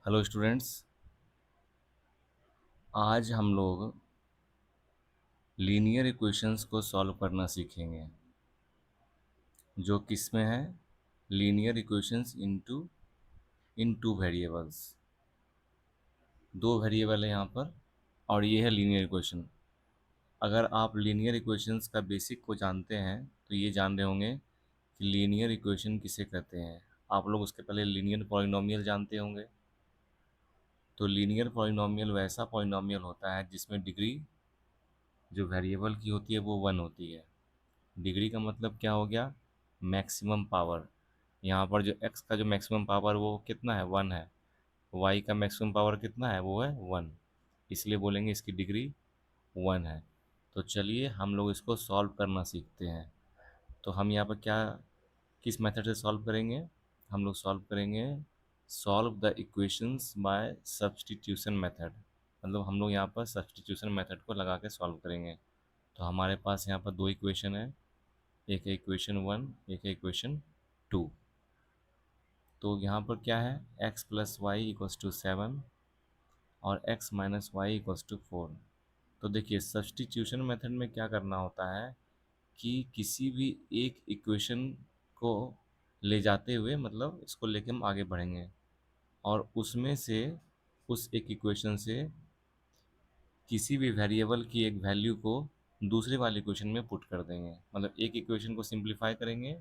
Hello students. आज हम लोग लीनियर इक्वेशंस को सॉल्व करना सीखेंगे। जो किस में है? लीनियर इक्वेशंस इन टू वेरिएबल्स। दो वेरिएबल है यहाँ पर और ये है लीनियर इक्वेशन। अगर आप लीनियर इक्वेशंस का बेसिक को जानते हैं तो ये जान रहे होंगे कि लीनियर इक्वेशन किसे कहते हैं। आप लोग उसके पहले लीनियर पॉलिनोमियल जानते होंगे। तो लीनियर पॉलिनोमियल वैसा पॉलिनोमियल होता है जिसमें डिग्री जो वेरिएबल की होती है वो 1 होती है। डिग्री का मतलब क्या हो गया? Maximum power. यहाँ पर जो x का जो मैक्सिमम पावर वो कितना है? 1 है। y का मैक्सिमम पावर कितना है? वो है 1। इसलिए बोलेंगे इसकी डिग्री 1 है। तो चलिए हम लोग इसको सॉल्व करना सीखते हैं। तो हम यहाँ पर क्या किस मेथड से सॉल्व करेंगे? हम लोग सॉल्व करेंगे solve the equations bye substitution method. मतलब हम लोग यहाँ पर सब्स्टिट्यूशन मेथड को लगा के सॉल्व करेंगे। तो हमारे पास यहाँ पर दो इक्वेशन है, एक है इक्वेशन 1, एक है इक्वेशन 2। तो यहाँ पर क्या है? x plus y equals to 7 और x minus y equals to 4। तो देखिए सब्स्टिट्यूशन मेथड में क्या करना होता है कि किसी भी एक इक्वेशन को ले जाते हुए मतलब इसको लेके हम आगे बढ़ेंगे और उसमें से उस एक इक्वेशन से किसी भी वेरिएबल की एक वैल्यू को दूसरे वाले इक्वेशन में पुट कर देंगे। मतलब एक इक्वेशन को सिंप्लीफाई करेंगे,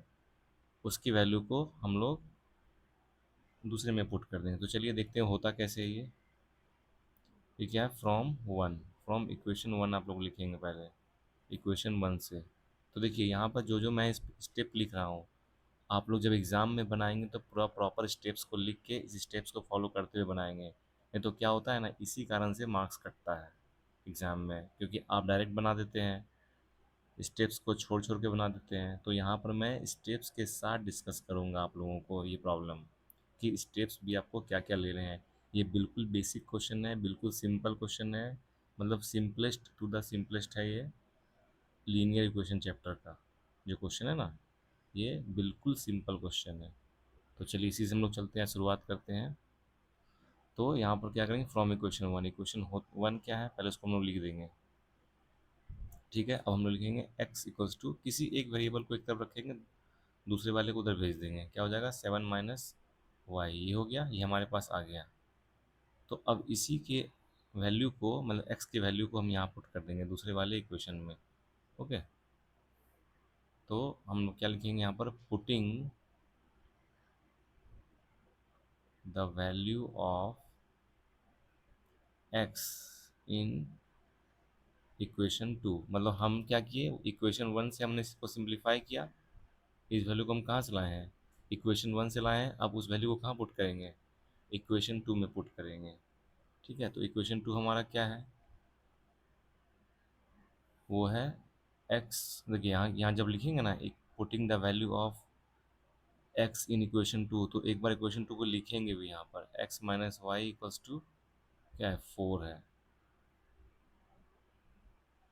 उसकी वैल्यू को हम लोग दूसरे में पुट कर देंगे। तो चलिए देखते हैं होता कैसे है ये क्या है? फ्रॉम इक्वेशन 1 आप लोग लिखेंगे पहले, इक्वेशन 1 से। तो देखिए यहाँ पर जो जो मैं स्टेप लिख रहा हूँ, आप लोग जब एग्ज़ाम में बनाएंगे तो पूरा प्रॉपर स्टेप्स को लिख के इस स्टेप्स को फॉलो करते हुए बनाएंगे। नहीं तो क्या होता है ना, इसी कारण से मार्क्स कटता है एग्ज़ाम में, क्योंकि आप डायरेक्ट बना देते हैं, स्टेप्स को छोड़ छोड़ के बना देते हैं। तो यहाँ पर मैं स्टेप्स के साथ डिस्कस करूँगा आप लोगों को ये प्रॉब्लम कि स्टेप्स भी आपको क्या क्या ले रहे हैं। ये बिल्कुल बेसिक क्वेश्चन है, बिल्कुल सिंपल क्वेश्चन है। मतलब सिंपलेस्ट टू द सिंपलेस्ट है ये लीनियर इक्वेशन चैप्टर का जो क्वेश्चन है ना, ये बिल्कुल सिंपल क्वेश्चन है। तो चलिए इसी से हम लोग चलते हैं, शुरुआत करते हैं। तो यहाँ पर क्या करेंगे? फ्रॉम इक्वेशन 1, इक्वेशन 1 क्या है पहले उसको हम लोग लिख देंगे। ठीक है, अब हम लोग लिखेंगे x इक्वल्स टू किसी एक वेरिएबल को एक तरफ रखेंगे, दूसरे वाले को उधर भेज देंगे। क्या हो जाएगा? 7 माइनस वाई। ये हो गया, ये हमारे पास आ गया। तो अब इसी के वैल्यू को मतलब x के वैल्यू को हम यहाँ पुट कर देंगे दूसरे वाले इक्वेशन में। ओके, तो हम लोग क्या लिखेंगे यहाँ पर? Putting the value of x in equation 2। मतलब हम क्या किए, इक्वेशन 1 से हमने इसको सिंप्लीफाई किया, इस वैल्यू को हम कहाँ से लाए हैं? इक्वेशन 1 से लाए हैं। अब उस वैल्यू को कहाँ पुट करेंगे? इक्वेशन 2 में पुट करेंगे। ठीक है, तो इक्वेशन 2 हमारा क्या है? वो है x। देखिए यहाँ यहाँ जब लिखेंगे ना, एक putting the value of x in equation 2, तो एक बार इक्वेशन 2 को लिखेंगे भी यहाँ पर, x minus y equals to क्या है? 4 है।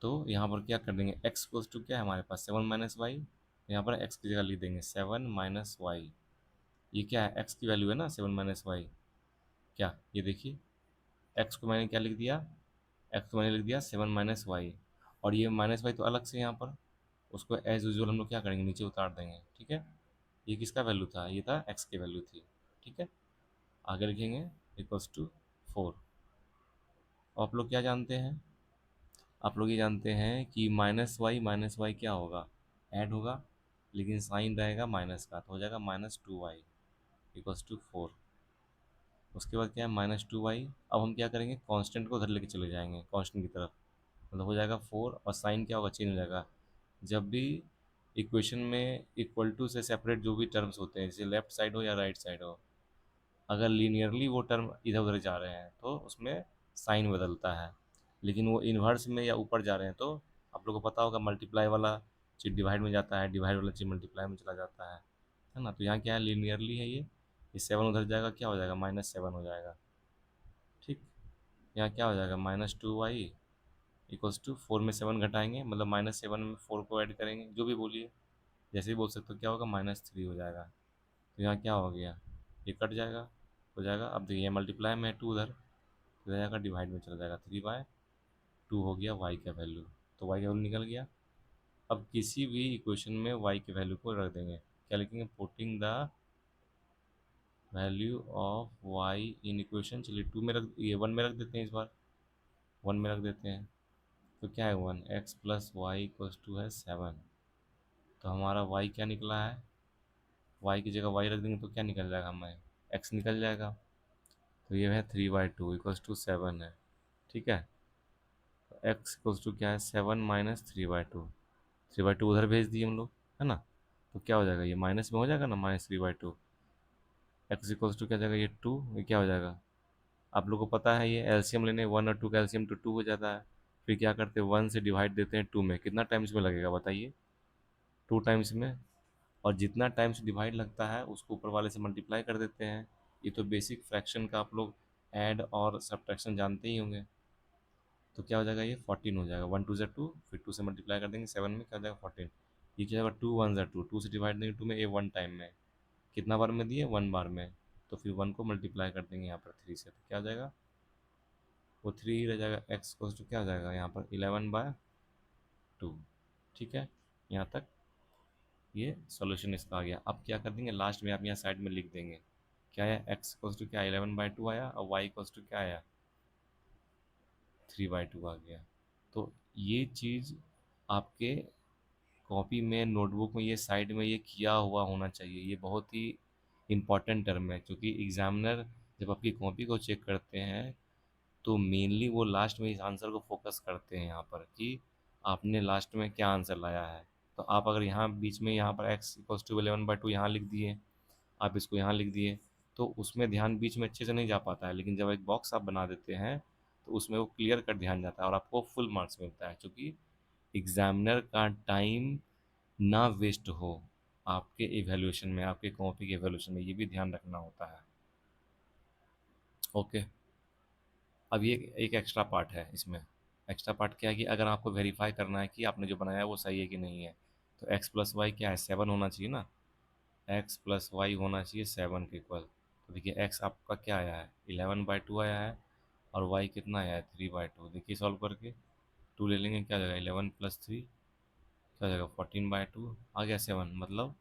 तो यहाँ पर क्या कर देंगे? x इक्वल्स टू क्या है हमारे पास? 7 माइनस वाई। यहाँ पर x की जगह लिख देंगे 7 माइनस वाई। ये क्या है? x की वैल्यू है ना 7 माइनस वाई। क्या ये देखिए, x को मैंने क्या लिख दिया? x को मैंने लिख दिया 7 माइनस वाई। और ये माइनस वाई तो अलग से यहाँ पर, उसको एज यूजल हम लोग क्या करेंगे? नीचे उतार देंगे। ठीक है, ये किसका वैल्यू था? ये था x की वैल्यू थी। ठीक है, आगे लिखेंगे इक्वल्स टू 4। आप लोग क्या जानते हैं? आप लोग ये जानते हैं कि माइनस वाई क्या होगा? ऐड होगा, लेकिन साइन रहेगा माइनस का, तो हो जाएगा -2y इक्वल्स टू 4। उसके बाद क्या है? -2y। अब हम क्या करेंगे? कांस्टेंट को उधर लेके चले जाएंगे, कांस्टेंट की तरफ। मतलब हो जाएगा 4 और साइन क्या होगा? चेंज हो जाएगा। जब भी इक्वेशन में इक्वल टू से सेपरेट जो भी टर्म्स होते हैं, जैसे लेफ्ट साइड हो या राइट साइड हो, अगर लीनियरली वो टर्म इधर उधर जा रहे हैं तो उसमें साइन बदलता है। लेकिन वो इन्वर्स में या ऊपर जा रहे हैं तो आप लोगों को पता होगा मल्टीप्लाई वाला चीज़ डिवाइड में जाता है, डिवाइड वाला चीज़ मल्टीप्लाई में चला जाता है ना। तो यहाँ क्या है? लीनियरली है ये 7 उधर जाएगा, क्या हो जाएगा? -7 हो जाएगा। ठीक, यहाँ क्या हो जाएगा? -2y इक्वल्स टू 4 में 7 घटाएंगे, मतलब -7 में 4 को ऐड करेंगे, जो भी बोलिए, जैसे भी बोल सकते हो। क्या होगा? -3 हो जाएगा। तो यहाँ क्या हो गया? ये कट जाएगा। हो जाएगा। अब देखिए मल्टीप्लाई में 2 उधर, तो हो जाएगा डिवाइड में चला जाएगा, 3/2 हो गया y का वैल्यू। तो y का वैल्यू निकल गया। अब किसी भी इक्वेशन में y के वैल्यू को रख देंगे, क्या लिखेंगे, putting the value of y in equation. चलिए 2 में रख, ये 1 में रख देते हैं, इस बार 1 में रख देते हैं। तो क्या है 1, x plus y equals to है 7। तो हमारा y क्या निकला है, y की जगह y रख देंगे तो क्या निकल जाएगा हमें, x निकल जाएगा। तो ये है 3/2 इक्वल्स टू 7 है, ठीक है। तो x इक्वल्स टू क्या है, 7 माइनस 3/2, 3/2 उधर भेज दिए हम लोग, है ना। तो क्या हो जाएगा, ये माइनस में हो जाएगा ना, -3/2। एक्स इक्वल्स टू क्या हो जाएगा, ये 2, ये क्या हो जाएगा, आप लोग को पता है ये एलसीएम लेने, 1 और 2 का एलसीएम तो 2 हो जाता है। फिर क्या करते हैं, 1 से डिवाइड देते हैं 2 में, कितना टाइम्स में लगेगा बताइए, 2 टाइम्स में। और जितना टाइम्स डिवाइड लगता है उसको ऊपर वाले से मल्टीप्लाई कर देते हैं। ये तो बेसिक फ्रैक्शन का आप लोग ऐड और सब्ट्रैक्शन जानते ही होंगे। तो क्या हो जाएगा, ये 14 हो जाएगा, 1 2 ज़ा 2, फिर 2 से मल्टीप्लाई कर देंगे 7 में, क्या हो जाएगा 14। ये क्या होगा, 2 1 ज़ा 2, 2 से डिवाइड देंगे 2 में, ये 1 टाइम में, कितना बार में दिए, 1 बार में। तो फिर 1 को मल्टीप्लाई कर देंगे यहाँ पर 3 से, तो क्या हो जाएगा, वो 3 ही रह जाएगा। एक्स को तो क्या हो जाएगा यहाँ पर 11/2, ठीक है। यहाँ तक ये सॉल्यूशन इसका आ गया। अब क्या कर देंगे, लास्ट में आप यहाँ साइड में लिख देंगे, क्या है, एक्स इक्वल्स टू क्या, 11/2 आया, और वाई इक्वल्स टू क्या आया, 3/2 आ गया। तो ये चीज़ आपके कॉपी में, नोटबुक में, ये साइड में ये किया हुआ होना चाहिए। ये बहुत ही इम्पॉर्टेंट टर्म है, क्योंकि एग्जामिनर जब आपकी कॉपी को चेक करते हैं तो मेनली वो लास्ट में इस आंसर को फोकस करते हैं यहाँ पर, कि आपने लास्ट में क्या आंसर लाया है। तो आप अगर यहाँ बीच में यहाँ पर x इक्वल्स टू 11/2 यहाँ लिख दिए, आप इसको यहाँ लिख दिए, तो उसमें ध्यान बीच में अच्छे से नहीं जा पाता है। लेकिन जब एक बॉक्स आप बना देते हैं तो उसमें वो क्लियर कर ध्यान जाता है और आपको फुल मार्क्स मिलता है, क्योंकि एग्जामिनर का टाइम ना वेस्ट हो आपके इवैल्यूएशन में, आपके कॉपी के इवैल्यूएशन में, ये भी ध्यान रखना होता है। ओके। अब ये एक एक्स्ट्रा पार्ट है इसमें। एक्स्ट्रा पार्ट क्या है कि अगर आपको वेरीफाई करना है कि आपने जो बनाया है वो सही है कि नहीं है, तो x प्लस वाई क्या है, 7 होना चाहिए ना, x प्लस वाई होना चाहिए 7 के इक्वल। तो देखिए x आपका क्या आया है, 11/2 आया है, और y कितना आया है, 3/2। देखिए सॉल्व करके 2 ले लेंगे, क्या हो जाएगा, 11 प्लस 3 क्या हो जाएगा, 14/2 आ गया 7। मतलब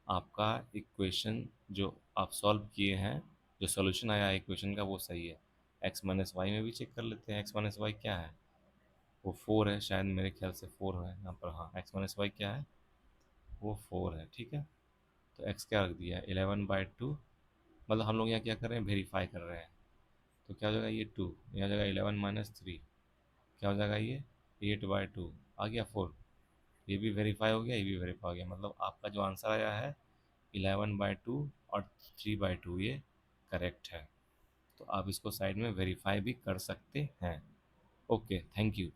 आपका इक्वेशन जो आप सॉल्व किए हैं, जो सॉल्यूशन आया है इक्वेशन का, वो सही है। x माइनस वाई में भी चेक कर लेते हैं, x माइनस वाई क्या है, वो 4 है शायद, मेरे ख्याल से 4 है यहाँ पर, हाँ x माइनस वाई क्या है, वो 4 है, ठीक है। तो x क्या रख दिया है, 11/2। मतलब हम लोग यहाँ क्या कर रहे हैं, वेरीफाई कर रहे हैं। तो क्या हो जाएगा, ये 2 यहाँ हो जाएगा, 11 - 3 क्या हो जाएगा, ये 8/2 आ गया 4। ये भी वेरीफाई हो गया, ये भी वेरीफाई हो गया। मतलब आपका जो आंसर आया है 11/2 और 3/2, ये करेक्ट है। तो आप इसको साइड में वेरीफाई भी कर सकते हैं। Okay, thank you.